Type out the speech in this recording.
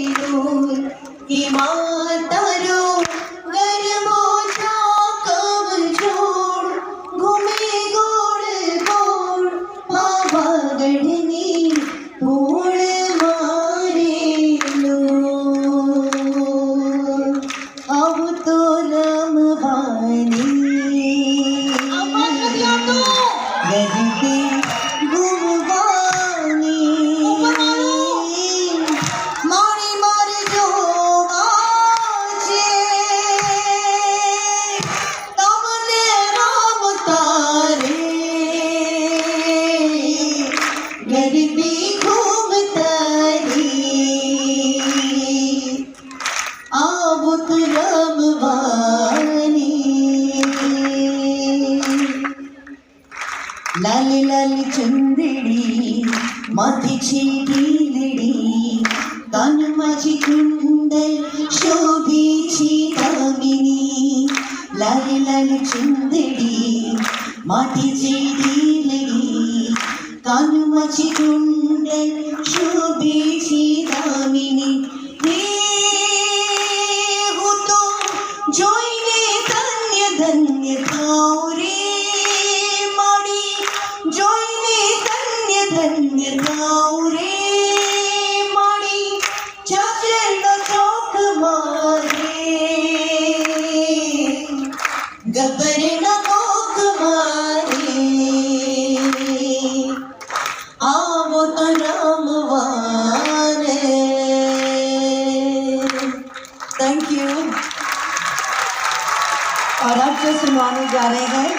कि मातारो गरमो चाकव जोड़ घूमे गोड़ गोड़ बाबा गढ़नी धूल मारे लो अब तो लम्हानी गरीबी गुमवानी मारी मार जो आजे तमने राम तारे गरीबी घूमतारी आबुत रमवानी लाली लाली चुंदड़ी माथीची ढीलड़ी कान माझी कुंडल शोभीची दामिनी लाली लाली चुंदड़ी माथीची ढीलड़ी कान माझी कुंडल शोभीची दामिनी हे हो तो जोईने धन्य धन्य थाव रे माड़ी जोईने धन्य धन्य थाव रे माड़ी चाचर चौक मारे गबर न कोक मारे आवो तो रामवाने। Thank you. और अब जो सुनवाने जा रहे हैं